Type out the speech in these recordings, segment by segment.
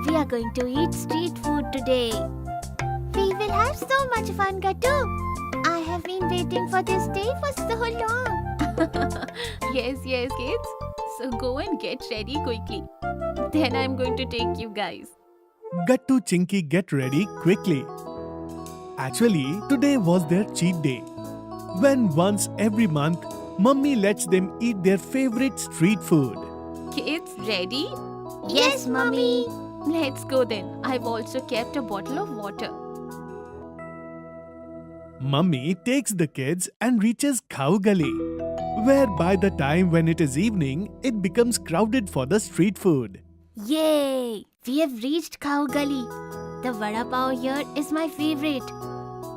We are going to eat street food today. We will have so much fun, Gattu. I have been waiting for this day for so long. Yes, kids. So go and get ready quickly. Then I'm going to take you guys. Gattu Chinky get ready quickly. Actually, today was their cheat day. When once every month, Mummy lets them eat their favorite street food. Kids, ready? Yes, Mummy. Let's go then. I've also kept a bottle of water. Mummy takes the kids and reaches Cow Gully, where by the time when it is evening, it becomes crowded for the street food. Yay! We have reached Cow Gully. The vada pav here is my favorite.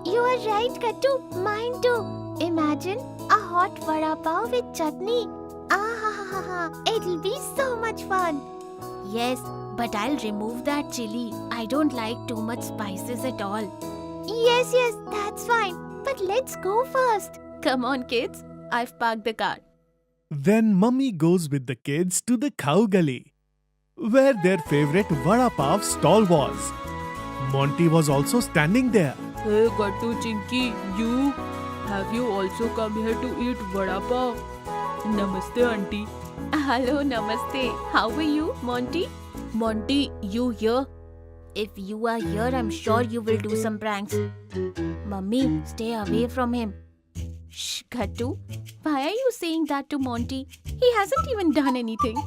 You are right, Gattu. Mine too. Imagine a hot vada pav with chutney. It'll be so much fun. Yes, but I'll remove that chili. I don't like too much spices at all. Yes, that's fine. But let's go first. Come on, kids. I've parked the car. Then Mummy goes with the kids to the Cow Gully, where their favorite vada pav stall was. Monty was also standing there. Hey Gattu Chinky, have you also come here to eat vada pav? Namaste auntie. Hello, namaste. How are you, Monty? Monty, you here? If you are here, I'm sure you will do some pranks. Mummy, stay away from him. Shh, Gattu. Why are you saying that to Monty? He hasn't even done anything.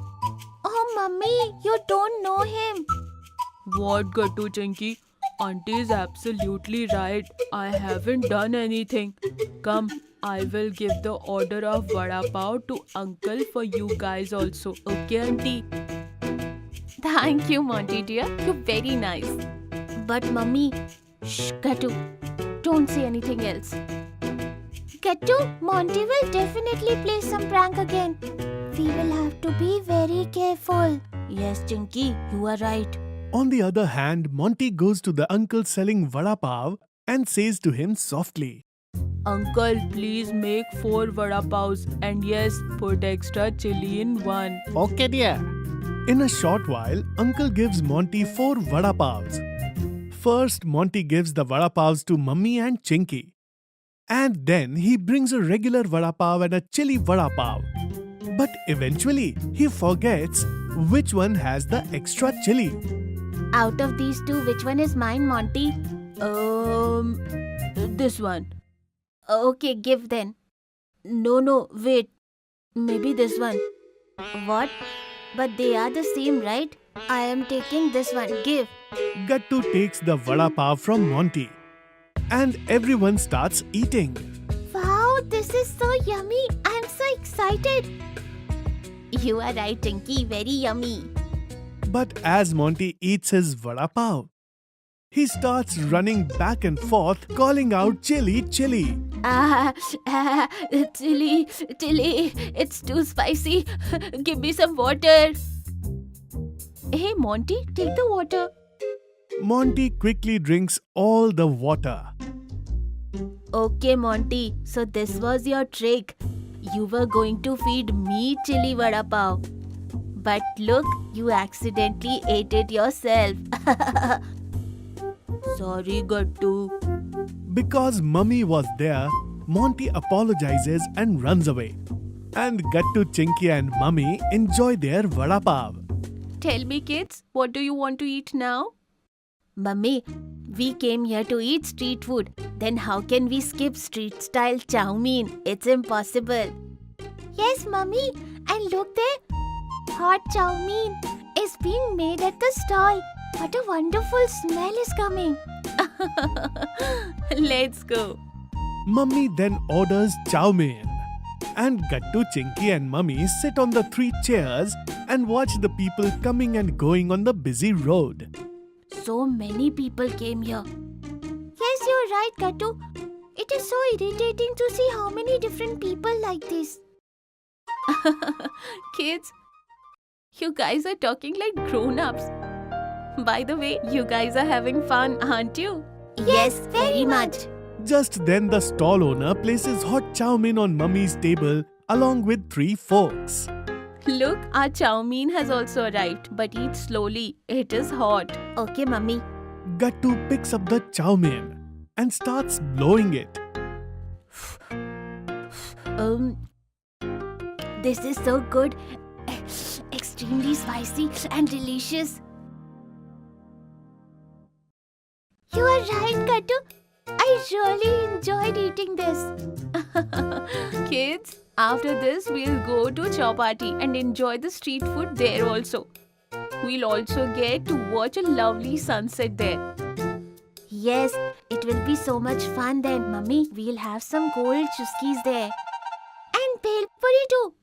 Oh, Mummy, you don't know him. What Gattu Chinky? Auntie is absolutely right. I haven't done anything. Come, I will give the order of vada pav to uncle for you guys also. Okay, auntie? Thank you, Monty dear. You're very nice. But Mummy, Shh, Gattu. Don't say anything else. Gattu, Monty will definitely play some prank again. We will have to be very careful. Yes, Chinky, you are right. On the other hand, Monty goes to the uncle selling vada pav and says to him softly, Uncle, please make 4 vada pavs and yes, put extra chili in one. Okay dear. In a short while, Uncle gives Monty 4 vada pavs. First, Monty gives the vada pavs to Mummy and Chinky. And then he brings a regular vada pav and a chili vada pav. But eventually, he forgets which one has the extra chili. Out of these two, which one is mine, Monty? This one. Okay, give then. No, wait. Maybe this one. What? But they are the same, right? I am taking this one. Give. Gattu takes the vada pav from Monty. And everyone starts eating. Wow, this is so yummy. I am so excited. You are right, Chinky. Very yummy. But as Monty eats his vada pav, he starts running back and forth calling out chili, chili. Chili, it's too spicy. Give me some water. Hey, Monty, take the water. Monty quickly drinks all the water. Okay, Monty. So this was your trick. You were going to feed me chili vada pav. But look, you accidentally ate it yourself. Sorry, Gattu. Because Mummy was there, Monty apologizes and runs away. And Gattu, Chinky and Mummy enjoy their vada pav. Tell me, kids, what do you want to eat now? Mummy, we came here to eat street food. Then how can we skip street style chow mein? It's impossible. Yes, Mummy. And look there. Hot chow mein is being made at the stall. What a wonderful smell is coming. Let's go. Mummy then orders chow mein. And Gattu, Chinky and Mummy sit on the 3 chairs and watch the people coming and going on the busy road. So many people came here. Yes, you're right, Gattu. It is so irritating to see how many different people like this. Kids, you guys are talking like grown-ups. By the way, you guys are having fun, aren't you? Yes, very much. Just then the stall owner places hot chow mein on Mummy's table along with 3 forks. Look, our chow mein has also arrived, but eat slowly. It is hot. Okay, mummy. Gattu picks up the chow mein and starts blowing it. This is so good. Extremely spicy and delicious. You are right, Gattu. I really enjoyed eating this. Kids, after this we'll go to Chowpatty and enjoy the street food there also. We'll also get to watch a lovely sunset there. Yes, it will be so much fun then, mummy. We'll have some cold chuskis there. And bhel puri too.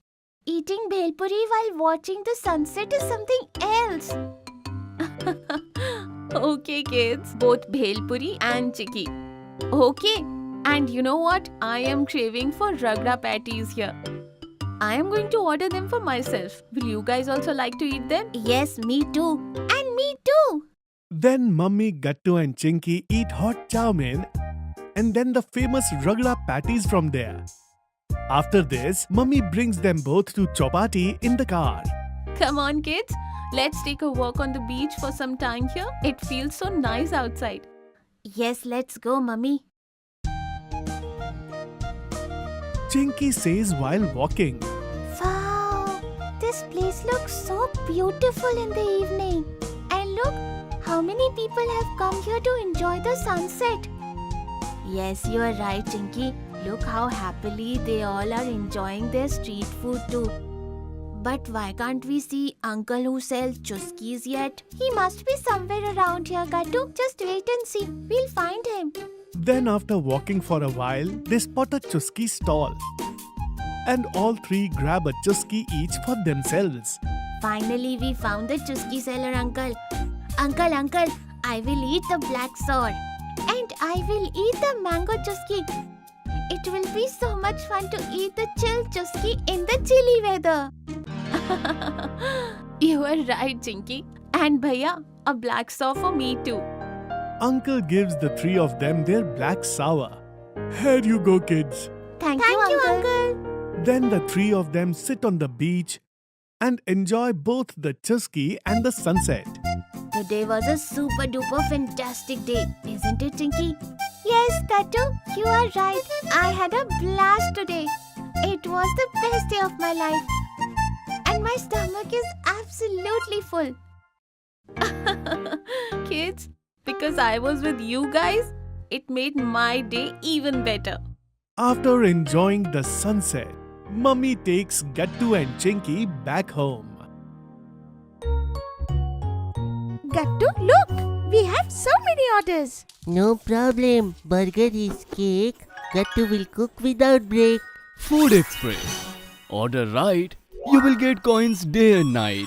Eating bhel puri while watching the sunset is something else. Okay, kids, both bhel puri and chikki. Okay, and you know what? I am craving for ragda patties here. I am going to order them for myself. Will you guys also like to eat them? Yes, me too. And me too. Then Mummy, Gattu and Chinky eat hot chow mein and then the famous ragda patties from there. After this, Mummy brings them both to Chowpatty in the car. Come on, kids. Let's take a walk on the beach for some time here. It feels so nice outside. Yes, let's go, mummy. Chinky says while walking. Wow, this place looks so beautiful in the evening. And look, how many people have come here to enjoy the sunset. Yes, you are right, Chinky. Look how happily they all are enjoying their street food too. But why can't we see Uncle who sells chuskis yet? He must be somewhere around here, Gattu. Just wait and see. We'll find him. Then after walking for a while, they spot a chuski stall. And all three grab a chuski each for themselves. Finally, we found the chuski seller, Uncle. Uncle, I will eat the black sour. And I will eat the mango chuski. It will be so much fun to eat the chill chuski in the chilly weather. You are right, Chinky. And Bhaiya, a black saw for me too. Uncle gives the three of them their black sour. Here you go, kids. Thank you, Uncle. Then the three of them sit on the beach and enjoy both the chuski and the sunset. Today was a super duper fantastic day, isn't it, Chinky? Yes, Gattu, you are right. I had a blast today. It was the best day of my life. And my stomach is absolutely full. Kids, because I was with you guys, it made my day even better. After enjoying the sunset, Mummy takes Gattu and Chinky back home. Gattu, look! We have so many orders. No problem. Burger is cake. Gattu will cook without break. Food Express. Order right, you will get coins day and night.